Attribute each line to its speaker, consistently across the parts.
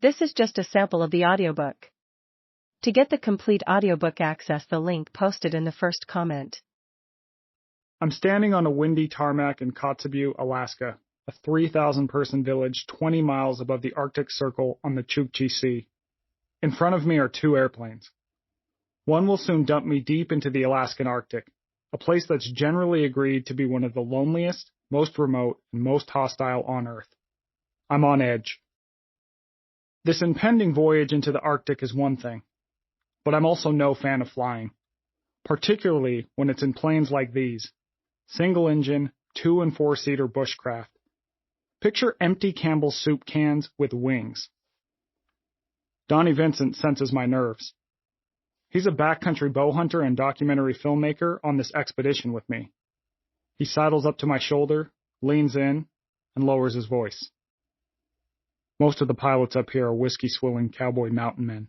Speaker 1: This is just a sample of the audiobook. To get the complete audiobook, access the link posted in the first comment.
Speaker 2: I'm standing on a windy tarmac in Kotzebue, Alaska, a 3,000-person village 20 miles above the Arctic Circle on the Chukchi Sea. In front of me are two airplanes. One will soon dump me deep into the Alaskan Arctic, a place that's generally agreed to be one of the loneliest, most remote, and most hostile on Earth. I'm on edge. This impending voyage into the Arctic is one thing, but I'm also no fan of flying, particularly when it's in planes like these, single-engine, 2- and 4-seater bushcraft. Picture empty Campbell's soup cans with wings. Donnie Vincent senses my nerves. He's a backcountry bow hunter and documentary filmmaker on this expedition with me. He sidles up to my shoulder, leans in, and lowers his voice. Most of the pilots up here are whiskey-swilling cowboy mountain men,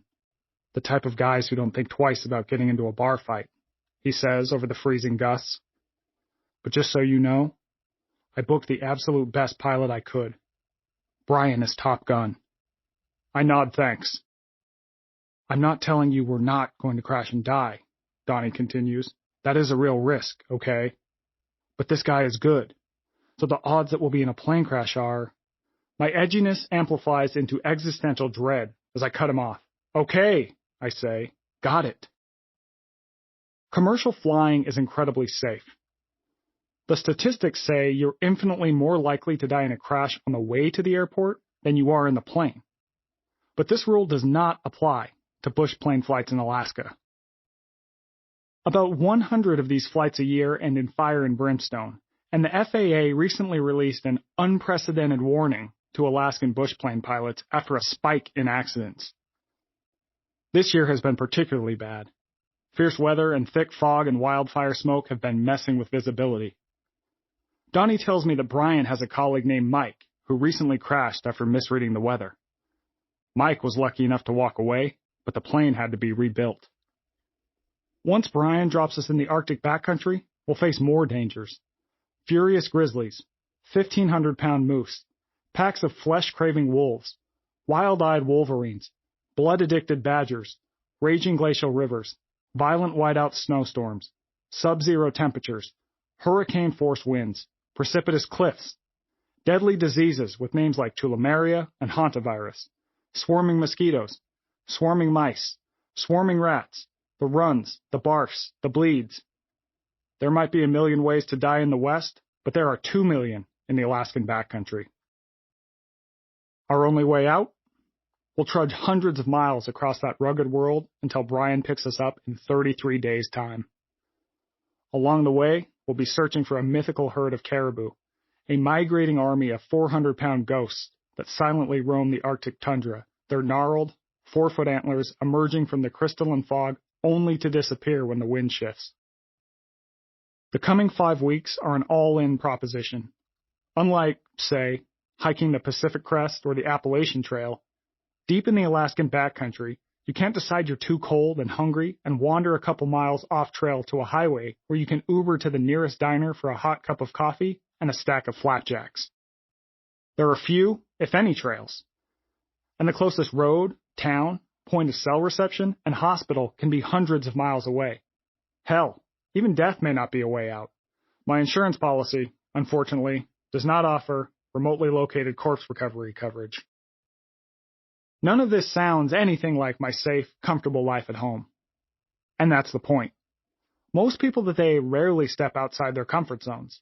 Speaker 2: the type of guys who don't think twice about getting into a bar fight, he says over the freezing gusts. But just so you know, I booked the absolute best pilot I could. Brian is Top Gun. I nod thanks. I'm not telling you we're not going to crash and die, Donnie continues. That is a real risk, okay? But this guy is good, so the odds that we'll be in a plane crash are... My edginess amplifies into existential dread as I cut him off. Okay, I say. Got it. Commercial flying is incredibly safe. The statistics say you're infinitely more likely to die in a crash on the way to the airport than you are in the plane. But this rule does not apply to bush plane flights in Alaska. About 100 of these flights a year end in fire and brimstone, and the FAA recently released an unprecedented warning to Alaskan bush plane pilots after a spike in accidents. This year has been particularly bad. Fierce weather and thick fog and wildfire smoke have been messing with visibility. Donnie tells me that Brian has a colleague named Mike who recently crashed after misreading the weather. Mike was lucky enough to walk away, but the plane had to be rebuilt. Once Brian drops us in the Arctic backcountry, we'll face more dangers. Furious grizzlies, 1,500-pound moose, packs of flesh-craving wolves, wild-eyed wolverines, blood-addicted badgers, raging glacial rivers, violent whiteout snowstorms, sub-zero temperatures, hurricane-force winds, precipitous cliffs, deadly diseases with names like tularemia and hantavirus, swarming mosquitoes, swarming mice, swarming rats, the runs, the barfs, the bleeds. There might be 1 million ways to die in the West, but there are 2 million in the Alaskan backcountry. Our only way out? We'll trudge hundreds of miles across that rugged world until Brian picks us up in 33 days' time. Along the way, we'll be searching for a mythical herd of caribou, a migrating army of 400-pound ghosts that silently roam the Arctic tundra, their gnarled, 4-foot antlers emerging from the crystalline fog only to disappear when the wind shifts. The coming 5 weeks are an all-in proposition. Unlike, say, hiking the Pacific Crest or the Appalachian Trail, deep in the Alaskan backcountry, you can't decide you're too cold and hungry and wander a couple miles off-trail to a highway where you can Uber to the nearest diner for a hot cup of coffee and a stack of flapjacks. There are few, if any, trails, and the closest road, town, point-of-sale reception, and hospital can be hundreds of miles away. Hell, even death may not be a way out. My insurance policy, unfortunately, does not offer remotely located corpse recovery coverage. None of this sounds anything like my safe, comfortable life at home. And that's the point. Most people today rarely step outside their comfort zones.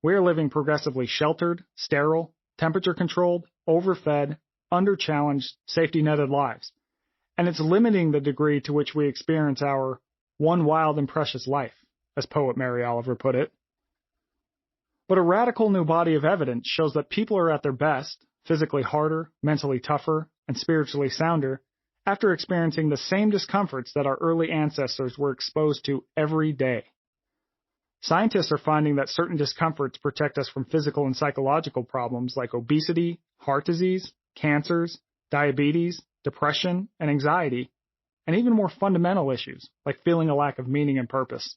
Speaker 2: We are living progressively sheltered, sterile, temperature-controlled, overfed, underchallenged, safety-netted lives. And it's limiting the degree to which we experience our one wild and precious life, as poet Mary Oliver put it. But a radical new body of evidence shows that people are at their best, physically harder, mentally tougher, and spiritually sounder, after experiencing the same discomforts that our early ancestors were exposed to every day. Scientists are finding that certain discomforts protect us from physical and psychological problems like obesity, heart disease, cancers, diabetes, depression, and anxiety, and even more fundamental issues like feeling a lack of meaning and purpose.